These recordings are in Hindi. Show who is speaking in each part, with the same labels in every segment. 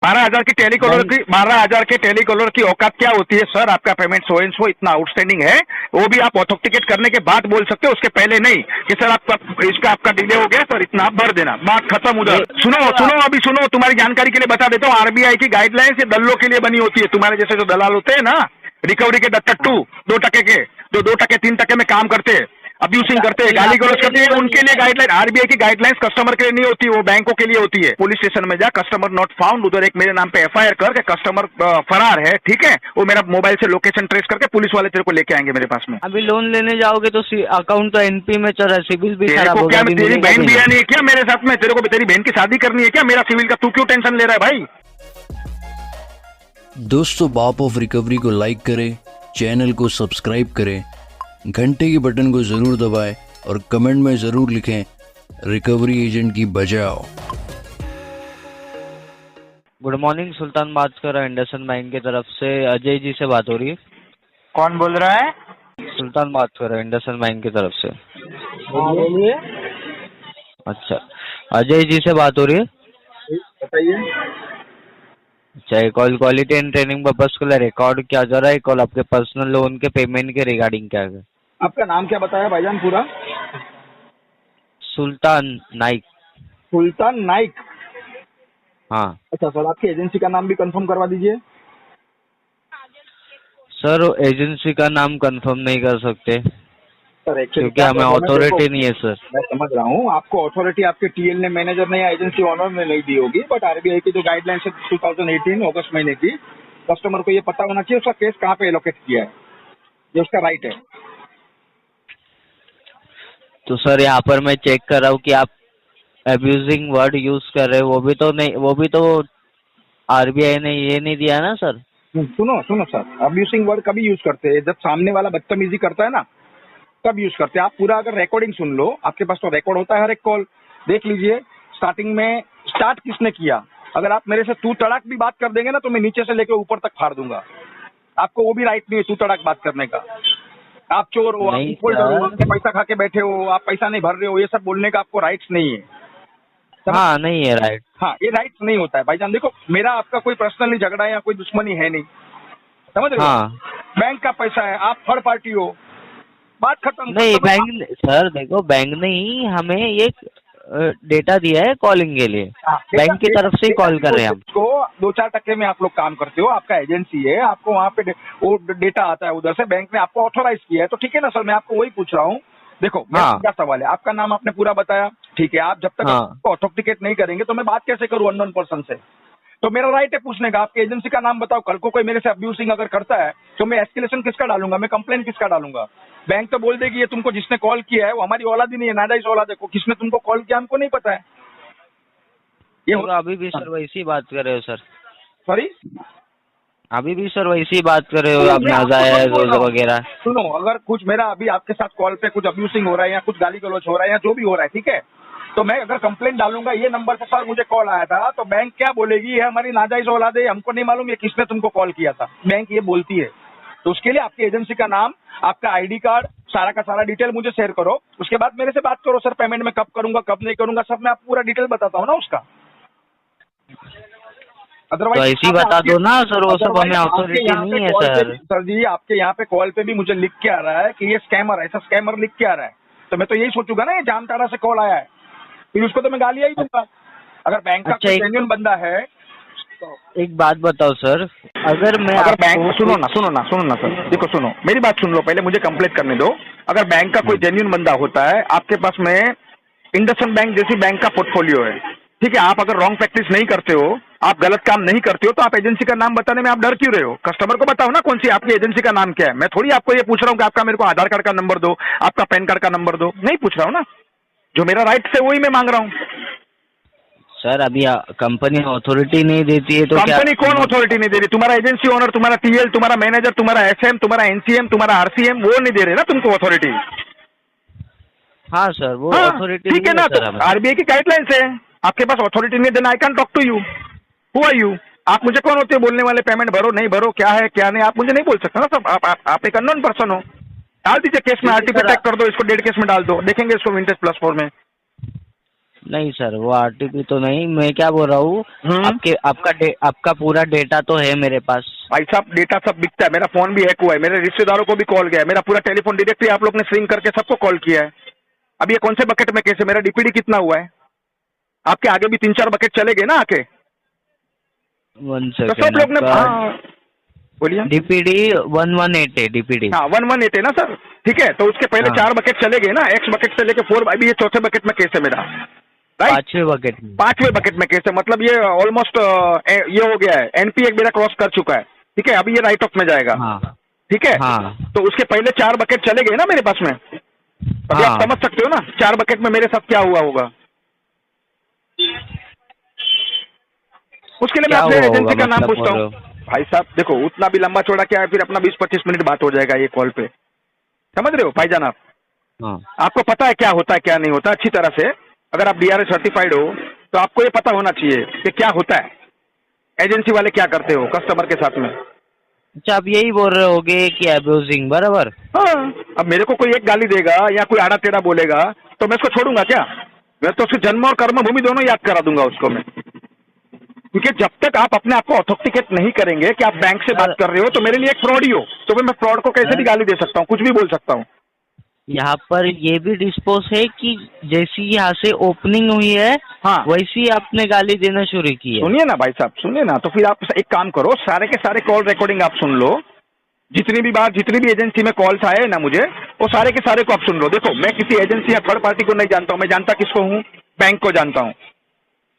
Speaker 1: 12,000 की टेलीकॉलर
Speaker 2: बैंक
Speaker 1: की 12,000 के टेलीकॉलर की औकात क्या होती है सर? आपका पेमेंट सो एंड सो इतना आउटस्टैंडिंग है, वो भी आप ऑथेंटिकेट करने के बाद बोल सकते हो, उसके पहले नहीं कि सर आपका इसका आपका डिले हो गया सर, इतना आप भर देना, बात खत्म
Speaker 2: नहीं
Speaker 1: उधर। सुनो सुनो, अभी सुनो, तुम्हारी जानकारी के लिए बता देता हूँ, आरबीआई की गाइडलाइंस ये दल्लों के लिए बनी होती है, तुम्हारे जैसे जो दलाल होते हैं ना, रिकवरी के टट्टू, 2 टके के, जो 2 टके 3 टके में काम करते हैं, अब्यूसिंग करते हैं,
Speaker 2: नहीं,
Speaker 1: गाली
Speaker 2: आपके
Speaker 1: गलौज करते
Speaker 2: लिए
Speaker 1: हैं,
Speaker 2: नहीं
Speaker 1: उनके लिए
Speaker 2: बनी है।
Speaker 1: गाइडलाइन, आरबीआई की गाइडलाइंस कस्टमर के लिए नहीं होती, वो बैंकों के लिए होती है। पुलिस स्टेशन में जा, कस्टमर नॉट फाउंड, उधर एक मेरे नाम पे एफआईआर कर के कस्टमर फरार है, ठीक है, वो मेरा मोबाइल से लोकेशन ट्रेस करके पुलिस वाले तेरे को लेके आएंगे मेरे पास में।
Speaker 2: अभी लोन लेने जाओगे तो अकाउंट तो एनपी में चल रहा है, सिविल भी
Speaker 1: तेरे
Speaker 2: खराब
Speaker 1: को
Speaker 2: हो
Speaker 1: क्या,
Speaker 2: गया, अभी
Speaker 1: तेरी
Speaker 2: मिलेगा
Speaker 1: बहन
Speaker 2: भी
Speaker 1: बिया
Speaker 2: नहीं।
Speaker 1: नहीं है क्या मेरे साथ में? तेरे को तेरी बहन की शादी करनी है क्या? मेरा सिविल का तू क्यों टेंशन ले रहा है भाई?
Speaker 3: दोस्तों, बाप ऑफ रिकवरी को लाइक करें, चैनल को सब्सक्राइब करें, घंटे के बटन को ज़रूर दबाएं और कमेंट में ज़रूर लिखें, रिकवरी एजेंट की बजाओ।
Speaker 2: गुड मॉर्निंग, सुल्तान बात कर रहा है इंडसइंड बैंक की तरफ से। अजय जी से बात हो रही है?
Speaker 4: कौन बोल रहा है?
Speaker 2: सुल्तान बात कर रहा है इंडसइंड बैंक की तरफ से।
Speaker 4: हाँ बोलिए।
Speaker 2: अच्छा, अजय जी से बात हो रही है?
Speaker 4: बताइए।
Speaker 2: अच्छा, ये call quality and training purpose के लिए रिकॉर्ड किया जा रहा है। कॉल आपके पर्सनल लोन के पेमेंट के रिगार्डिंग क्या है?
Speaker 4: आपका नाम क्या बताया भाईजान पूरा?
Speaker 2: सुल्तान नाइक।
Speaker 4: सुल्तान नाइक।
Speaker 2: हाँ
Speaker 4: अच्छा सर, आपकी एजेंसी का नाम भी कंफर्म करवा दीजिए।
Speaker 2: सर, एजेंसी का नाम कंफर्म नहीं कर सकते
Speaker 4: सर एक्चुअली
Speaker 2: क्योंकि हमें अथॉरिटी नहीं है सर।
Speaker 4: मैं समझ रहा हूँ, आपको अथॉरिटी आपके टीएल ने, मैनेजर ने या एजेंसी ओनर ने नहीं दी होगी, बट आरबीआई की जो गाइडलाइंस है 2018 अगस्त महीने की, कस्टमर को ये पता होना चाहिए उसका केस कहाँ पे एलोकेट किया है, ये उसका राइट है।
Speaker 2: तो सर यहाँ पर मैं चेक कर रहा हूँ कि आप अब्यूजिंग वर्ड यूज कर रहे हो, वो भी तो नहीं, वो भी तो आरबीआई ने ये नहीं दिया ना सर।
Speaker 4: सुनो सुनो सर, अब्यूसिंग वर्ड कभी यूज करते हैं जब सामने वाला बदतमीजी करता है ना, तब यूज करते हैं। आप पूरा अगर रिकॉर्डिंग सुन लो, आपके पास तो रिकॉर्ड होता है हर एक कॉल, देख लीजिए स्टार्टिंग में स्टार्ट किसने किया। अगर आप मेरे से तू तड़ाक भी बात कर देंगे ना तो मैं नीचे से लेकर ऊपर तक फाड़ दूंगा। आपको वो भी राइट नहीं है तू तड़ाक बात करने का। आप चोर हो, आप
Speaker 2: नहीं
Speaker 4: होल्डर हो,
Speaker 2: सर।
Speaker 4: आपने पैसा खा के बैठे हो, आप पैसा नहीं भर रहे हो, ये सब बोलने का आपको राइट्स नहीं है।
Speaker 2: हाँ, नहीं है राइट।
Speaker 4: हाँ, ये राइट्स नहीं होता है भाईजान। देखो, मेरा आपका कोई पर्सनली झगड़ा या कोई दुश्मनी है नहीं, समझ रहे हो?
Speaker 2: हाँ
Speaker 4: बैंक का पैसा है, आप थर्ड पार्टी हो, बात खत्म।
Speaker 2: नहीं, बैंक सर देखो, बैंक ने ही हमें ये डेटा दिया है कॉलिंग के लिए, बैंक की तरफ से ही कॉल कर रहे हैं हम।
Speaker 4: तो 2-4 टके में आप लोग काम करते हो, आपका एजेंसी है, आपको वहाँ पे वो डेटा आता है उधर से, बैंक ने आपको ऑथोराइज किया है, तो ठीक है ना सर, मैं आपको वही पूछ रहा हूँ। देखो मेरा
Speaker 2: हाँ।
Speaker 4: क्या सवाल है, आपका नाम आपने पूरा बताया, ठीक है, आप जब तक
Speaker 2: हाँ।
Speaker 4: आपको ऑथेंटिकेट नहीं करेंगे तो मैं बात कैसे करूँ अननोन पर्सन से? तो मेरा राइट है पूछने का, आपकी एजेंसी का नाम बताओ। कल को कोई मेरे से अब्यूसिंग अगर करता है तो मैं एस्केलेशन किसका डालूंगा, मैं कंप्लेंट किसका डालूंगा? बैंक तो बोल देगी ये तुमको जिसने कॉल किया है वो हमारी औलाद ही नहीं है, नाजायज औलाद है, किसने तुमको कॉल किया हमको नहीं पता है। ये
Speaker 2: तो अभी भी सर वैसी बात कर रहे हो सर?
Speaker 4: सॉरी,
Speaker 2: अभी भी सर वैसी बात कर रहे हो आप, नाजायज वगैरह?
Speaker 4: सुनो, अगर कुछ मेरा अभी आपके साथ कॉल पे कुछ अब्यूसिंग हो रहा है या कुछ गाली गलौज हो रहा है या जो भी हो रहा है, ठीक है, तो मैं अगर कंप्लेंट डालूंगा ये नंबर से, सर मुझे कॉल आया था, तो बैंक क्या बोलेगी, ये हमारी नाजायज औलाद है, हमको नहीं मालूम ये किसने तुमको कॉल किया था, बैंक ये बोलती है। तो उसके लिए आपकी एजेंसी का नाम, आपका आईडी कार्ड, सारा का सारा डिटेल मुझे शेयर करो, उसके बाद मेरे से बात करो, सर पेमेंट में कब करूंगा कब नहीं करूंगा, सब मैं आपको पूरा डिटेल बताता हूँ ना उसका।
Speaker 2: तो ऐसे ही बता दो ना सर, वो सब हमें अथॉरिटी नहीं है सर।
Speaker 4: सर जी, आपके यहाँ पे कॉल पे भी मुझे लिख के आ रहा है कि ये स्कैमर है, ऐसा स्कैमर लिख के आ रहा है, तो मैं तो यही सोचूंगा ना ये जामताड़ा से कॉल आया है, फिर उसको तो मैं गालियां ही दूंगा। अगर बैंक का कोई जेन्युइन बंदा है तो
Speaker 2: एक बात बताओ सर, अगर
Speaker 4: बैंक, सुनो ना सर, देखो सुनो, मेरी बात सुन लो पहले, मुझे कंप्लीट करने दो। अगर बैंक का कोई जेन्युइन बंदा होता है, आपके पास में इंडसइंड बैंक जैसी बैंक का पोर्टफोलियो है, ठीक है, आप अगर रॉन्ग प्रैक्टिस नहीं करते हो, आप गलत काम नहीं करते हो, तो आप एजेंसी का नाम बताने में आप डर क्यों रहे हो? कस्टमर को बताओ ना कौन सी आपकी एजेंसी का नाम क्या है। मैं थोड़ी आपको ये पूछ रहा हूँ कि आपका मेरे को आधार कार्ड का नंबर दो, आपका पैन कार्ड का नंबर दो, नहीं पूछ रहा हूँ ना, जो मेरा राइट है वही मैं मांग रहा हूँ।
Speaker 2: सर अभी कंपनी अथॉरिटी नहीं देती है तो
Speaker 4: कंपनी कौन अथॉरिटी नहीं दे रही? तुम्हारा एजेंसी ओनर, तुम्हारा टीएल, तुम्हारा मैनेजर, तुम्हारा एसएम, तुम्हारा एनसीएम, तुम्हारा आरसीएम, वो नहीं दे रहे ना तुमको अथॉरिटी।
Speaker 2: हाँ सर, वो
Speaker 4: हाँ,
Speaker 2: अथॉरिटी
Speaker 4: ठीक है ना,
Speaker 2: सर।
Speaker 4: तो आरबीआई की गाइडलाइंस है, आपके पास अथॉरिटी नहीं देना, I can talk to you, who are you? आप मुझे कौन होते हो बोलने वाले, पेमेंट भरो नहीं भरो, क्या है क्या नहीं, आप मुझे नहीं बोल सकते ना सब। आप एक अननोन पर्सन हो। डाल दीजिए केस में, आरटीपी टैग कर दो इसको, डेड केस में डाल दो, देखेंगे इसको विंटेज +4 में।
Speaker 2: नहीं सर, वो आरटीपी तो नहीं, मैं क्या बोल रहा हूँ, आपका पूरा डेटा तो है मेरे पास।
Speaker 4: भाई साहब डेटा सब बिकता है, मेरा फोन भी हैक हुआ है, मेरे रिश्तेदारों को भी कॉल गया है, मेरा पूरा टेलीफोन डायरेक्टली आप लोग ने स्ट्रिंग करके सबको कॉल किया है। अब ये कौन से बकेट में कैसे, मेरा डीपीडी कितना हुआ है? आपके आगे भी 3-4 बकेट चले गए ना आके,
Speaker 2: 1
Speaker 4: तो सब
Speaker 2: सेकेंड,
Speaker 4: लोग ने। हाँ बोलिए।
Speaker 2: डीपीडी 118 है डीपीडी।
Speaker 4: हाँ 118 है ना सर, ठीक है, तो उसके पहले
Speaker 2: हाँ।
Speaker 4: 4 बकेट चले गए ना, एक्स बकेट से लेके 4, अभी ये चौथे बकेट में केस है मेरा, राइट?
Speaker 2: 5वें बकेट में।
Speaker 4: 5वें बकेट में केस है, मतलब ये ऑलमोस्ट ये हो गया है, एनपीए मेरा क्रॉस कर चुका है, ठीक है, अभी ये राइट ऑफ में जाएगा।
Speaker 2: हाँ
Speaker 4: ठीक है,
Speaker 2: हाँ
Speaker 4: तो उसके पहले 4 बकेट चले गए ना मेरे पास में, अभी
Speaker 2: हाँ।
Speaker 4: आप समझ सकते हो ना 4 बकेट में मेरे साथ क्या हुआ होगा। उसके लिए मैं
Speaker 2: क्या
Speaker 4: अपने
Speaker 2: हुआ
Speaker 4: एजेंसी
Speaker 2: होगा
Speaker 4: का नाम
Speaker 2: मतलब
Speaker 4: पूछता
Speaker 2: बोल
Speaker 4: हूँ।
Speaker 2: रहे हो?
Speaker 4: भाई साहब देखो, उतना भी लंबा चौड़ा क्या है, फिर अपना 20-25 मिनट बात हो जाएगा ये कॉल पे, समझ रहे हो भाईजान आप?
Speaker 2: हाँ
Speaker 4: आपको पता है क्या होता है क्या नहीं होता अच्छी तरह से, अगर आप डीआरए सर्टिफाइड हो तो आपको ये पता होना चाहिए कि क्या होता है, एजेंसी वाले क्या करते हो कस्टमर के साथ में।
Speaker 2: अच्छा, आप यही बोल रहे होगे कि अब्यूजिंग, बराबर?
Speaker 4: हाँ, अब मेरे को कोई एक गाली देगा या कोई आड़ा टेढ़ा बोलेगा तो मैं उसको छोड़ूंगा क्या? मैं तो उसकी जन्म और कर्म भूमि दोनों याद करा दूंगा उसको मैं, क्योंकि जब तक आप अपने आप को ऑथेंटिकेट नहीं करेंगे कि आप बैंक से बात कर रहे हो तो मेरे लिए एक फ्रॉड ही हो, तो फिर मैं फ्रॉड को कैसे भी गाली दे सकता हूँ, कुछ भी बोल सकता हूँ।
Speaker 2: यहाँ पर ये भी डिस्पोज है कि जैसी यहाँ से ओपनिंग हुई है,
Speaker 4: हाँ
Speaker 2: वैसी आपने गाली देना शुरू की है।
Speaker 4: सुनिए ना भाई साहब, सुनिए ना, तो फिर आप एक काम करो, सारे के सारे कॉल रिकॉर्डिंग आप सुन लो, जितनी भी बार जितनी भी एजेंसी में कॉल्स आए ना मुझे, वो सारे के सारे को आप सुन लो। देखो मैं किसी एजेंसी या थर्ड पार्टी को नहीं जानता हूँ, मैं जानता किसको हूँ, बैंक को जानता हूँ,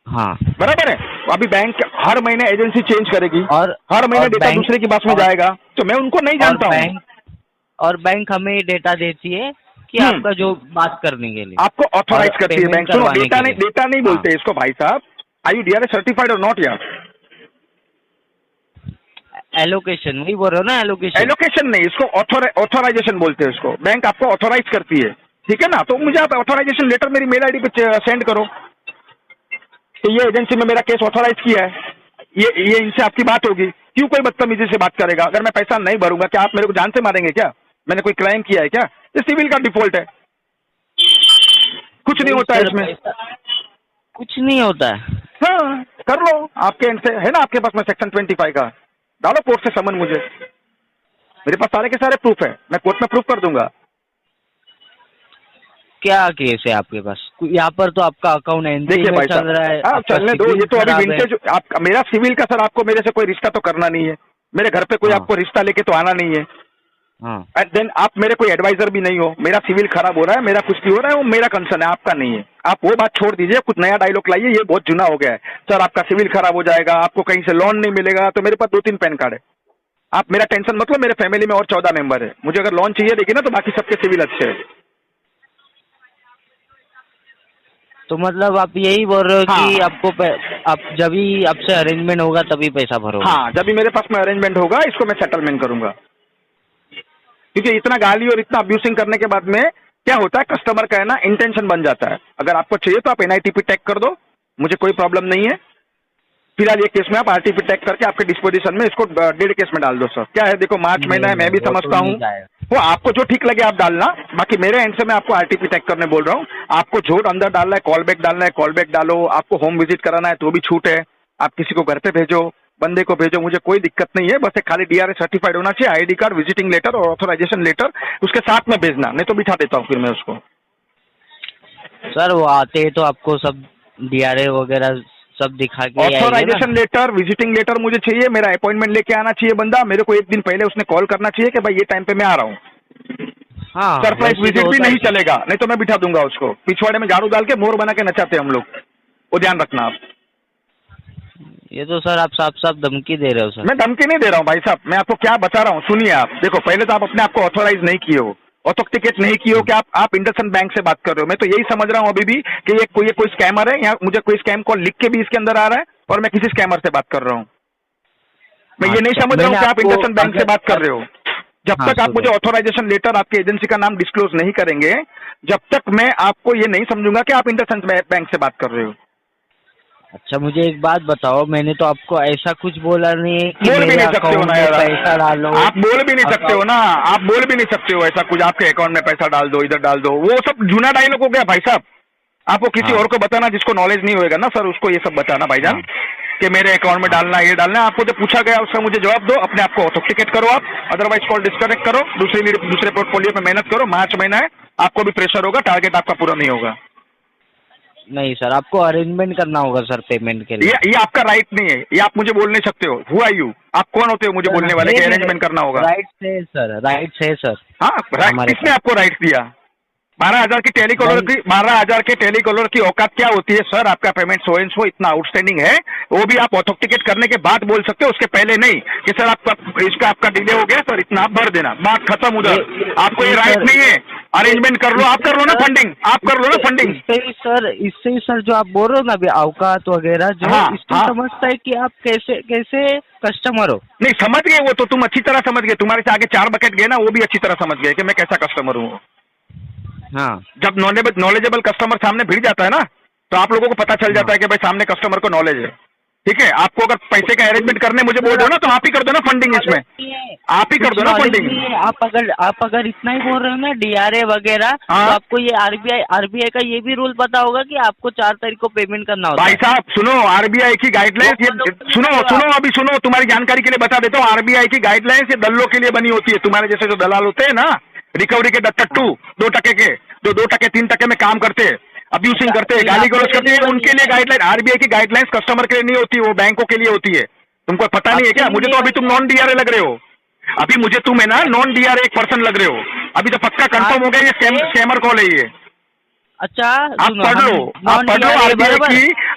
Speaker 2: हाँ।
Speaker 4: बराबर है? अभी बैंक हर महीने एजेंसी चेंज करेगी
Speaker 2: और
Speaker 4: हर महीने
Speaker 2: और
Speaker 4: डेटा
Speaker 2: बैंक-
Speaker 4: दूसरे की पास में
Speaker 2: और-
Speaker 4: जाएगा, तो मैं उनको नहीं जानता हूँ।
Speaker 2: और बैंक हमें डेटा देती है कि आपका जो बात करने के लिए
Speaker 4: आपको ऑथोराइज
Speaker 2: और
Speaker 4: करती है
Speaker 2: पेमेंट
Speaker 4: बैंक। सुनो,
Speaker 2: करवाने
Speaker 4: डेटा
Speaker 2: के
Speaker 4: नहीं,
Speaker 2: लिए।
Speaker 4: डेटा नहीं बोलते
Speaker 2: हाँ।
Speaker 4: इसको भाई साहब, आई यू डीआरए सर्टिफाइड और नॉट यार?
Speaker 2: एलोकेशन, वही बोल रहे हो ना, एलोकेशन।
Speaker 4: एलोकेशन नहीं, इसको ऑथोराइजेशन बोलते हैं इसको, बैंक आपको ऑथोराइज करती है, ठीक है ना? तो मुझे आप ऑथोराइजेशन लेटर मेरी मेल आईडी पे सेंड करो तो ये एजेंसी में मेरा केस ऑथोराइज किया है, ये इनसे आपकी बात होगी। क्यों कोई बदतमीजी से बात करेगा? अगर मैं पैसा नहीं भरूंगा क्या आप मेरे को जान से मारेंगे क्या? मैंने कोई क्राइम किया है क्या? ये सिविल का डिफॉल्ट है, कुछ नहीं होता है इसमें।
Speaker 2: कुछ नहीं होता है।
Speaker 4: हाँ कर लो, आपके एंड से है ना, आपके पास में सेक्शन 25 का डालो, कोर्ट से समन मुझे, मेरे पास सारे के सारे प्रूफ है, मैं कोर्ट में प्रूफ कर दूंगा।
Speaker 2: क्या केस है आपके पास? यहाँ पर तो आपका अकाउंट एनसी
Speaker 4: देखिए
Speaker 2: में
Speaker 4: भाई
Speaker 2: चल रहा है।
Speaker 4: साहब,
Speaker 2: आपका
Speaker 4: चलने दो,
Speaker 2: सिविल
Speaker 4: ये तो अभी
Speaker 2: खराब है।
Speaker 4: विंटेज आप, मेरा सिविल का सर आपको मेरे से कोई रिश्ता तो करना नहीं है, मेरे घर पे कोई
Speaker 2: हाँ।
Speaker 4: आपको रिश्ता लेके तो आना नहीं है,
Speaker 2: हाँ
Speaker 4: एंड देन आप मेरे कोई एडवाइजर भी नहीं हो। मेरा सिविल खराब हो रहा है, मेरा कुछ भी हो रहा है, वो मेरा कंसर्न है, आपका नहीं है। आप वो बात छोड़ दीजिए, कुछ नया डायलॉग लाइए, ये बहुत जुना हो गया है। सर आपका सिविल खराब हो जाएगा, आपको कहीं से लोन नहीं मिलेगा, तो मेरे पास 2-3 पैन कार्ड है। आप मेरा टेंशन मतलब, मेरे फैमिली में और 14 मेंबर है, मुझे अगर लोन चाहिए देखिए ना, तो बाकी सबके सिविल अच्छे है।
Speaker 2: तो मतलब आप यही बोल रहे हो कि
Speaker 4: हाँ।
Speaker 2: आप जब भी आपसे अरेंजमेंट होगा तभी पैसा भरोगे?
Speaker 4: हाँ, जब भी मेरे पास में अरेंजमेंट होगा इसको मैं सेटलमेंट करूंगा, क्योंकि इतना गाली और इतना अब्यूसिंग करने के बाद में क्या होता है, कस्टमर का है ना इंटेंशन बन जाता है। अगर आपको चाहिए तो आप एनआईटीपी टैग कर दो, मुझे कोई प्रॉब्लम नहीं है। फिलहाल ये केस में आप आरटीपी टैग करके आपके डिस्पोजिशन में इसको 1.5 केस में डाल दो सर। क्या है, देखो मार्च महीना है, मैं भी समझता हूँ, वो आपको जो ठीक लगे आप डालना, बाकी मेरे एंड से मैं आपको आरटीपी टैग करने बोल रहा हूँ। आपको झूठ अंदर डालना है, कॉल बैक डालना है, कॉल बैक डालो। आपको होम विजिट कराना है तो भी छूट है, आप किसी को घर पे भेजो, बंदे को भेजो, मुझे कोई दिक्कत नहीं है। बस एक खाली डीआरए सर्टिफाइड होना चाहिए, आईडी कार्ड, विजिटिंग लेटर और ऑथराइजेशन लेटर उसके साथ में भेजना, नहीं तो बिठा देता हूँ फिर मैं उसको।
Speaker 2: सर वो आते हैं तो आपको सब डीआरए वगैरह सब दिखा के आएंगे ना?
Speaker 4: ऑथराइजेशन लेटर, विजिटिंग लेटर मुझे चाहिए, मेरा अपॉइंटमेंट लेके आना चाहिए बंदा, मेरे को एक दिन पहले उसने कॉल करना चाहिए कि भाई ये टाइम पे मैं आ रहा हूँ।
Speaker 2: हाँ,
Speaker 4: सरप्राइज
Speaker 2: वैसे
Speaker 4: विजिट
Speaker 2: तो
Speaker 4: भी
Speaker 2: होता
Speaker 4: नहीं
Speaker 2: है।
Speaker 4: चलेगा, नहीं तो मैं बिठा दूंगा उसको। पिछवाड़े में झाड़ू डाल के मोर बना के नचाते हम लोग, वो ध्यान रखना आप।
Speaker 2: ये तो सर आप साफ साफ धमकी दे रहे हो सर।
Speaker 4: मैं धमकी नहीं दे रहा हूँ भाई साहब, मैं आपको क्या बता रहा हूँ, सुनिए आप। देखो पहले तो आप अपने आप को ऑथोराइज नहीं किए हो, ऑथेंटिकेट नहीं किए हो कि आप इंडसइंड बैंक से बात कर रहे हो। मैं तो यही समझ रहा हूँ अभी भी कि ये कोई स्कैमर है, या मुझे कोई स्कैम कॉल लिख के भी इसके अंदर आ रहा है और मैं किसी स्कैमर से बात कर रहा हूँ। मैं ये नहीं समझ रहा हूँ कि आप इंडसइंड बैंक से बात कर रहे हो। जब तक आप मुझे ऑथराइजेशन लेटर, आपके एजेंसी का नाम डिस्क्लोज नहीं करेंगे, जब तक मैं आपको ये नहीं समझूंगा कि आप इंडसइंड बैंक से बात कर रहे हो।
Speaker 2: अच्छा मुझे एक बात बताओ, मैंने तो आपको ऐसा कुछ बोला नहीं है कि
Speaker 4: बोल भी
Speaker 2: मेरे
Speaker 4: नहीं सकते हो
Speaker 2: अकाउंट
Speaker 4: ना
Speaker 2: में
Speaker 4: यार,
Speaker 2: पैसा डालो।
Speaker 4: आप बोल भी नहीं सकते हो ना, आप बोल भी नहीं सकते हो ऐसा कुछ, आपके अकाउंट में पैसा डाल दो, इधर डाल दो, वो सब जूना डायलॉग हो गया भाई साहब।
Speaker 1: आपको किसी
Speaker 2: हाँ।
Speaker 1: और को बताना जिसको नॉलेज नहीं होएगा ना सर, उसको ये सब बताना भाईजान,
Speaker 2: हाँ।
Speaker 1: कि मेरे अकाउंट में डालना है, ये डालना है। आपको जो पूछा गया उसका मुझे जवाब दो, अपने आप को ऑथेंटिकेट करो आप, अदरवाइज कॉल डिस्कनेक्ट करो, दूसरे पोर्टफोलियो पे मेहनत करो। मार्च महीना है, आपको भी प्रेशर होगा, टारगेट आपका पूरा नहीं होगा।
Speaker 2: नहीं सर, आपको अरेंजमेंट करना होगा सर पेमेंट के लिए।
Speaker 1: ये आपका राइट नहीं है, ये आप मुझे बोल नहीं सकते हो। हु आर यू, आप कौन होते हो मुझे बोलने वाले कि अरेंजमेंट करना होगा?
Speaker 2: राइट से सर, राइट से सर।
Speaker 1: हाँ,
Speaker 2: हमारे
Speaker 1: किसने
Speaker 2: पास।
Speaker 1: आपको राइट दिया? 12,000 की टेलीकॉलर की औकात क्या होती है सर? आपका पेमेंट सो एंड सो इतना आउटस्टैंडिंग है, वो भी आप ऑथेंटिकेट करने के बाद बोल सकते हो, उसके पहले नहीं कि सर आपका डिले हो गया सर, इतना आप भर देना, बात खत्म उधर। आपको ये राइट नहीं है। अरेंजमेंट कर लो, आप कर लो ना फंडिंग, आप कर लो ना फंडिंग।
Speaker 2: इससे ही सर जो आप बोल रहे हो ना अभी औकात वगैरह जो,
Speaker 1: हाँ,
Speaker 2: इससे
Speaker 1: हाँ।
Speaker 2: समझता है कि आप कैसे कस्टमर हो।
Speaker 1: नहीं समझ गए, वो तो तुम अच्छी तरह समझ गए, तुम्हारे से आगे 4 बकेट गए ना, वो भी अच्छी तरह समझ गए कि मैं कैसा कस्टमर हूँ।
Speaker 2: हाँ।
Speaker 1: जब नॉलेजेबल कस्टमर सामने भिड़ जाता है ना, तो आप लोगों को पता चल जाता है कि भाई सामने कस्टमर को नॉलेज है। ठीक है, आपको अगर पैसे का अरेंजमेंट करने मुझे बोल दो ना, तो आप ही कर दो ना फंडिंग, इसमें आप ही कर दो ना फंडिंग।
Speaker 2: आप अगर इतना ही बोल रहे हो ना डीआरए वगैरह,
Speaker 1: हाँ।
Speaker 2: तो आपको ये आरबीआई का ये भी रूल पता होगा कि आपको 4 तारीख को पेमेंट करना होता
Speaker 1: भाई
Speaker 2: है।
Speaker 1: साहब सुनो, आरबीआई की गाइडलाइंस, ये सुनो, तुम्हारी जानकारी के लिए बता देता हूँ। आरबीआई की गाइडलाइंस ये दल्लों के लिए बनी होती है, तुम्हारे जैसे जो दलाल होते हैं ना, रिकवरी के टट्टू 2 टके के, जो 2 टके 3 टके में काम करते हैं, अब्यूसिंग करते हैं, गाली गलौज करते हैं, उनके लिए गाइडलाइन। आरबीआई की गाइडलाइंस कस्टमर के लिए नहीं होती, वो बैंकों के लिए होती है। तुमको पता नहीं है क्या? मुझे तो अभी तुम नॉन डीआरए लग रहे हो, अभी मुझे तुम है ना नॉन डीआरए एक पर्सन लग रहे हो। अभी तो पक्का कंफर्म हो गया, ये स्कैमर कॉल है ये।
Speaker 2: अच्छा
Speaker 1: आप पढ़ लो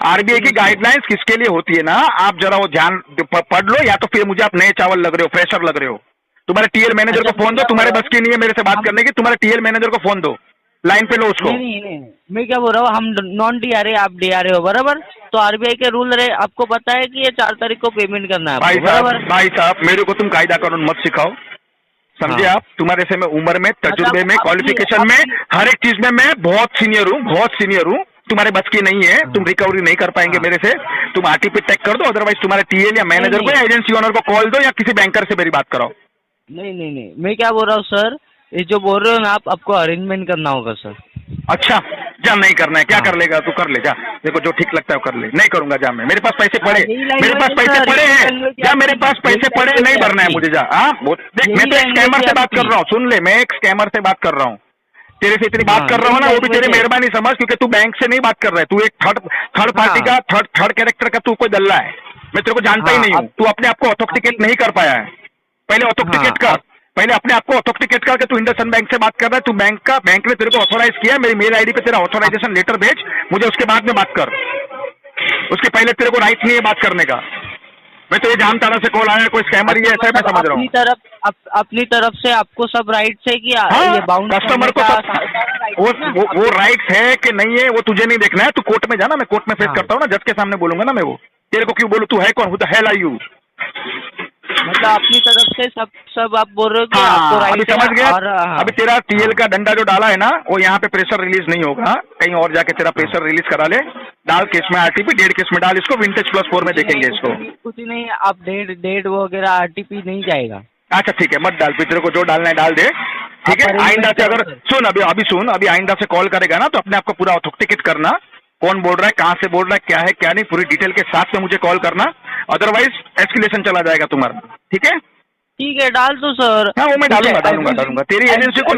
Speaker 1: आरबीआई की गाइडलाइंस किसके लिए होती है ना, आप जरा वो ध्यान पढ़ लो, या तो फिर मुझे आप नए चावल लग रहे हो, फ्रेशर लग रहे हो। तुम्हारे टीएल मैनेजर को फोन दो, तुम्हारे बस की नहीं है मेरे से बात करने की, तुम्हारे टीएल मैनेजर को फोन दो, लाइन पे लो उसको।
Speaker 2: नहीं, मैं क्या बोल रहा हूँ, हम नॉन डीआरए आप डीआरए हो बराबर, तो आरबीआई के रूल रहे, आपको पता है कि ये 4 तारीख को पेमेंट करना है आपको, बराबर।
Speaker 1: भाई साहब मेरे को तुम कायदा कानून मत सिखाओ, समझे?
Speaker 2: हाँ।
Speaker 1: आप तुम्हारे से मैं उम्र में, तजुर्बे में, क्वालिफिकेशन में, हर एक चीज में मैं बहुत सीनियर हूँ। तुम्हारे बस की नहीं है, तुम रिकवरी नहीं कर पाएंगे मेरे से। तुम आरटीपी टैग कर दो, अदरवाइज तुम्हारे टीएल या मैनेजर को या एजेंसी ओनर को कॉल दो, या किसी बैंकर से मेरी बात कराओ।
Speaker 2: नहीं, मैं क्या बोल रहा हूँ सर, ये जो बोल रहे हो ना आपको अरेंजमेंट करना होगा सर।
Speaker 1: अच्छा, जा नहीं करना है क्या?
Speaker 2: हाँ।
Speaker 1: कर लेगा तू, कर ले जा, देखो जो ठीक लगता है वो कर ले। नहीं करूंगा, जा मैं, मेरे पास पैसे पड़े,
Speaker 2: यही language
Speaker 1: मेरे पास
Speaker 2: है
Speaker 1: पैसे
Speaker 2: सर,
Speaker 1: पड़े
Speaker 2: यही
Speaker 1: हैं,
Speaker 2: language
Speaker 1: या
Speaker 2: है
Speaker 1: मेरे पास
Speaker 2: आपकी,
Speaker 1: पैसे
Speaker 2: यही
Speaker 1: पड़े, नहीं
Speaker 2: language
Speaker 1: भरना है
Speaker 2: आपकी।
Speaker 1: मुझे, जा। हाँ देख,
Speaker 2: यही
Speaker 1: मैं तो एक
Speaker 2: language
Speaker 1: स्कैमर से बात
Speaker 2: आपकी।
Speaker 1: कर रहा हूँ, सुन ले, मैं एक स्कैमर से बात कर रहा हूँ। तेरे से इतनी बात
Speaker 2: हाँ,
Speaker 1: कर रहा हूँ ना,
Speaker 2: यही
Speaker 1: वो भी तेरी
Speaker 2: language है।
Speaker 1: मेहरबानी समझ, क्योंकि तू बैंक से नहीं बात कर रहा है, तू एक थर्ड पार्टी का, थर्ड कैरेक्टर का तू कोई दल्ला है। मैं तेरे को जानता ही
Speaker 2: हाँ,
Speaker 1: नहीं हूँ, तू अपने आप को ऑथेंटिकेट नहीं कर पाया है। पहले ऑथेंटिकेट कर, पहले अपने आप को ऑथेंटिकेट करके तू इंडसइंड बैंक से बात कर रहा है, तू बैंक ने तेरे को ऑथोराइज किया, मेरी मेल आईडी पे तेरा ऑथोराइजेशन लेटर भेज मुझे, उसके बाद में बात कर, उसके पहले तेरे को राइट नहीं है बात करने का। मैं तो ये जानता रहा से कॉल आया, कोई स्कैमर ही ऐसा है, मैं समझ रहा हूँ।
Speaker 2: अपनी तरफ से आपको सब राइट्स है कि
Speaker 1: हाँ,
Speaker 2: ये बाउंड
Speaker 1: कस्टमर को वो राइट्स है कि नहीं है वो तुझे नहीं देखना है, तू कोर्ट में जाना, मैं कोर्ट में फेस
Speaker 2: हाँ।
Speaker 1: करता हूँ ना, जज के सामने बोलूंगा ना मैं वो। तेरे को क्यों बोलूं, तू है कौन? Who the hell are you?
Speaker 2: मतलब अपनी तरफ से सब आप बोल रहे हो कि
Speaker 1: हाँ,
Speaker 2: आपको
Speaker 1: अभी
Speaker 2: राइट
Speaker 1: समझ गया।
Speaker 2: हाँ।
Speaker 1: अभी तेरा टीएल का डंडा जो डाला है ना, वो यहाँ पे प्रेशर रिलीज नहीं होगा, कहीं और जाके तेरा प्रेशर रिलीज करा ले। डाल केस में आरटीपी, 1.5 केस में डाल इसको, विंटेज +4 में देखेंगे इसको।
Speaker 2: कुछ नहीं, आप डेट वगैरह आरटीपी नहीं जाएगा।
Speaker 1: अच्छा ठीक है, मत डाल, फिर तेरे को जो डालना है डाल दे, ठीक है। आइंदा से अगर सुन, अभी आइंदा से कॉल करेगा ना, तो अपने आप को पूरा ऑथेंटिकेट करना, कौन बोल रहा है, कहाँ से बोल रहा है, क्या है क्या नहीं, पूरी डिटेल के साथ में मुझे कॉल करना, अदरवाइज एस्केलेशन चला जाएगा तुम्हारा। ठीक है,
Speaker 2: ठीक है, डाल दो सर।
Speaker 1: हाँ वो मैं डालूंगा। तेरी एजेंसी को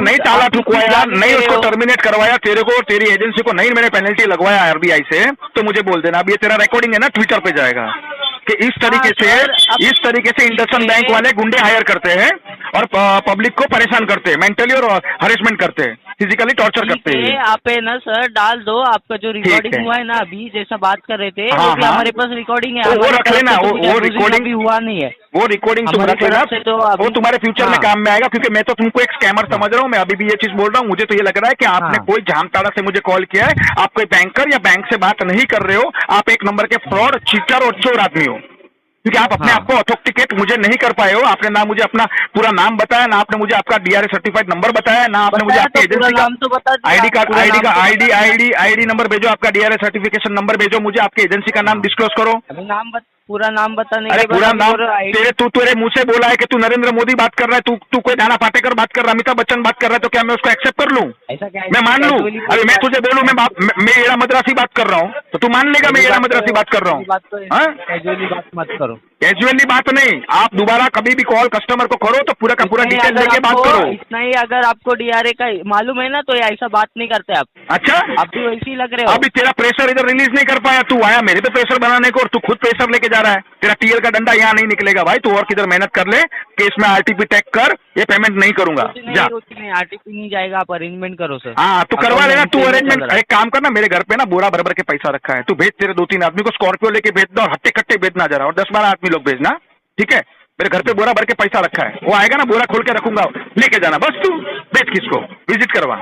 Speaker 1: नहीं ताला ठुकवाया, नहीं उसको टर्मिनेट करवाया तेरे को, तेरी एजेंसी को नहीं मैंने पेनल्टी लगवाया आरबीआई से, तो मुझे बोल देना। अब ये तेरा रिकॉर्डिंग है ना, ट्विटर पे जाएगा कि इस तरीके से इंडसइंड बैंक वाले गुंडे हायर करते हैं और पब्लिक को परेशान करते हैं, मेंटली और हरेसमेंट करते हैं, फिजिकली टॉर्चर करते हैं।
Speaker 2: आप है ना सर, डाल दो, आपका जो रिकॉर्डिंग हुआ है ना अभी जैसा बात कर रहे थे,
Speaker 1: हाँ,
Speaker 2: वो भी
Speaker 1: हाँ।
Speaker 2: हमारे पास रिकॉर्डिंग है,
Speaker 1: वो रख लेना, वो रिकॉर्डिंग
Speaker 2: भी हुआ नहीं है,
Speaker 1: वो रिकॉर्डिंग तुम रख लेना, वो तुम्हारे फ्यूचर में
Speaker 2: हाँ।
Speaker 1: काम में आएगा, क्योंकि मैं तो तुमको एक स्कैमर समझ रहा हूँ। मैं अभी भी ये चीज बोल रहा हूँ, मुझे तो ये लग रहा है कि आपने
Speaker 2: हाँ।
Speaker 1: कोई जामताड़ा से मुझे कॉल किया है, आप कोई बैंकर या बैंक से बात नहीं कर रहे हो, आप एक नंबर के फ्रॉड, चीटर और चोर आदमी हो, क्योंकि आप अपने आप को ऑथेंटिकेट मुझे नहीं कर पाए हो। आपने ना मुझे अपना पूरा नाम बताया, ना आपने मुझे आपका डीआरए सर्टिफाइड नंबर बताया, ना आपने मुझे आपकी एजेंसी का आईडी आईडी नंबर भेजो, आपका डीआरए सर्टिफिकेशन नंबर भेजो मुझे, आपकी एजेंसी का नाम डिस्क्लोज करो।
Speaker 2: पूरा नाम बताने
Speaker 1: अरे
Speaker 2: के बाद
Speaker 1: पूरा
Speaker 2: अभी
Speaker 1: नाम
Speaker 2: और ID
Speaker 1: तेरे मुंह से बोला है कि तू नरेंद्र मोदी बात कर रहा है, तू कोई नाना पाटेकर बात कर रहा है, अमिताभ बच्चन बात कर रहा है, तो क्या मैं उसको एक्सेप्ट कर लूं?
Speaker 2: ऐसा क्या
Speaker 1: मैं मान लूं?
Speaker 2: casually
Speaker 1: अरे मैं तुझे बोलूं मैं एरा मद्रासी बात कर रहा हूँ, तो तू मान लेगा मैं एरा मद्रासी बात कर रहा हूँ?
Speaker 2: कैजुअली बात मत करो।
Speaker 1: कैजुअली बात नहीं, आप दोबारा कभी भी कॉल कस्टमर को करो तो पूरा का पूरा
Speaker 2: इतना ही
Speaker 1: डिटेल
Speaker 2: अगर
Speaker 1: लेके बात
Speaker 2: आपको-
Speaker 1: करो।
Speaker 2: इतना ही अगर आपको DRA का मालूम है ना, तो ऐसा बात नहीं करते आप।
Speaker 1: अच्छा,
Speaker 2: आप भी वैसे ही लग रहे हो।
Speaker 1: अभी तेरा प्रेशर इधर रिलीज नहीं कर पाया, तू आया मेरे पे प्रेशर बनाने को और तू खुद प्रेशर लेके जा रहा है। तेरा टीएल का डंडा यहाँ नहीं निकलेगा भाई, तू और किधर मेहनत कर ले, केस में RTP टैग कर, ये पेमेंट नहीं करूंगा। जा,
Speaker 2: नहीं RTP नहीं जाएगा, आप अरेंजमेंट करो सर।
Speaker 1: हाँ तू करवा लेना, तू
Speaker 2: अकाउंट
Speaker 1: अरेंजमेंट।
Speaker 2: चल रहा है।
Speaker 1: एक काम करना, मेरे घर पे ना बोरा भर भर के पैसा रखा है, तू भेज, तेरे 2-3 आदमी को स्कॉर्पियो लेके भेज दो और हट्टे कट्टे भेजना जरा, और 10-12 आदमी लोग भेजना, ठीक है? मेरे घर पे बोरा भर के पैसा रखा है, वो आएगा ना बोरा खोल के रखूंगा, लेके जाना बस। तू भेज किसको, विजिट करवा।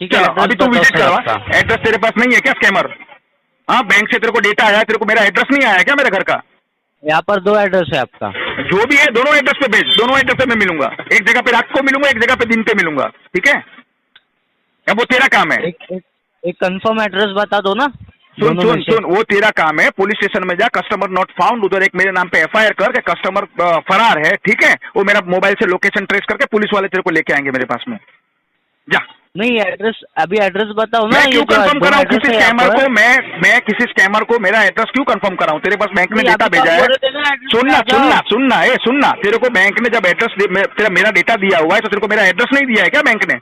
Speaker 2: ठीक है,
Speaker 1: चलो
Speaker 2: address
Speaker 1: अभी तू
Speaker 2: बताओ
Speaker 1: विजिट
Speaker 2: सर
Speaker 1: करवा।
Speaker 2: आपका।
Speaker 1: एड्रेस तेरे पास नहीं है क्या स्कैमर? हाँ, बैंक से तेरे को डेटा आया है, तेरे को मेरा एड्रेस नहीं आया क्या मेरे घर का?
Speaker 2: यहाँ पर 2 एड्रेस है आपका।
Speaker 1: जो भी है दोनों एड्रेस पे भेज, दोनों एड्रेस पे मैं मिलूंगा। एक जगह पे रात को मिलूंगा, एक जगह पे दिन पे मिलूंगा, ठीक है? अब वो तेरा काम है।
Speaker 2: एक कंफर्म एड्रेस बता दो ना।
Speaker 1: सुन
Speaker 2: दोनों
Speaker 1: सुन
Speaker 2: में से।
Speaker 1: सुन, वो तेरा काम है। पुलिस स्टेशन में जा, कस्टमर नॉट फाउंड, उधर एक मेरे नाम पे FIR कर के कस्टमर फरार है, ठीक है? वो मेरा मोबाइल से लोकेशन ट्रेस करके पुलिस वाले तेरे को लेके आएंगे मेरे पास में। जा।
Speaker 2: नहीं एड्रेस, अभी एड्रेस बताओ ना।
Speaker 1: मैं क्यों
Speaker 2: ये जो
Speaker 1: कंफर्म
Speaker 2: दो
Speaker 1: कराऊं
Speaker 2: address
Speaker 1: किसी
Speaker 2: है यहाँ
Speaker 1: स्कैमर
Speaker 2: पर।
Speaker 1: को? मैं किसी स्कैमर को मेरा एड्रेस क्यों कंफर्म कराऊं? तेरे पास बैंक ने
Speaker 2: नहीं,
Speaker 1: डेटा
Speaker 2: अभी तो
Speaker 1: भेजा
Speaker 2: आप
Speaker 1: है।
Speaker 2: बोल रहे थे ना address
Speaker 1: सुनना
Speaker 2: पे आ जाओ।
Speaker 1: सुनना सुनना, सुनना, तेरे को बैंक ने जब एड्रेस तेरा मेरा डेटा दिया हुआ है, तो तेरे को मेरा एड्रेस नहीं दिया है क्या बैंक ने?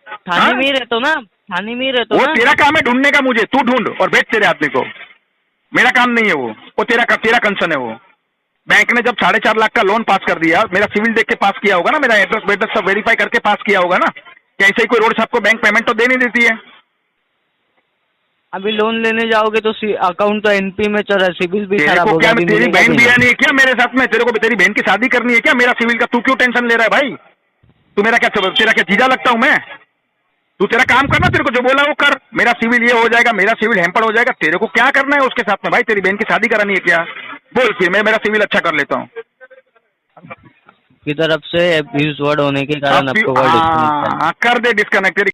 Speaker 2: थाने
Speaker 1: हाँ?
Speaker 2: में ही रहते हो ना, थाने में ही रहते हो
Speaker 1: वो
Speaker 2: ना।
Speaker 1: तेरा काम है ढूंढने का, मुझे तू ढूंढ और भेज तेरे आदमी को। मेरा काम नहीं है वो तेरा कंसर्न है वो। बैंक ने जब 4.5 लाख का लोन पास कर दिया, मेरा सिविल देख के पास किया होगा ना, मेरा एड्रेस वेड्रेस सब वेरीफाई करके पास किया होगा ना। क्या ऐसे ही कोई रोड से आपको बैंक पेमेंट तो दे नहीं देती है?
Speaker 2: अभी लोन लेने जाओगे तो अकाउंट तो NP में चल रहा है, सिविल भी
Speaker 1: तेरे
Speaker 2: खराब
Speaker 1: को
Speaker 2: होगा।
Speaker 1: क्या,
Speaker 2: अभी
Speaker 1: तेरी
Speaker 2: मिलेगा
Speaker 1: बहन
Speaker 2: भी
Speaker 1: बिया
Speaker 2: नहीं।
Speaker 1: नहीं है क्या मेरे साथ में? तेरे को तेरी बहन की शादी करनी है क्या? मेरा सिविल का तू क्यों टेंशन ले रहा है भाई? तू मेरा क्या, तेरा क्या जीजा लगता हूं मैं? तू तेरा काम करना, तेरे को जो बोला वो कर। मेरा सिविल ये हो जाएगा, मेरा सिविल हैम्पर हो जाएगा, तेरे को क्या करना है उसके साथ में भाई? तेरी बहन की शादी करानी है क्या? बोल, फिर मैं मेरा सिविल अच्छा कर लेता हूँ।
Speaker 2: की तरफ से अब्यूज वर्ड होने के कारण आपको वर्ड
Speaker 1: कर दे डिस्कनेक्ट।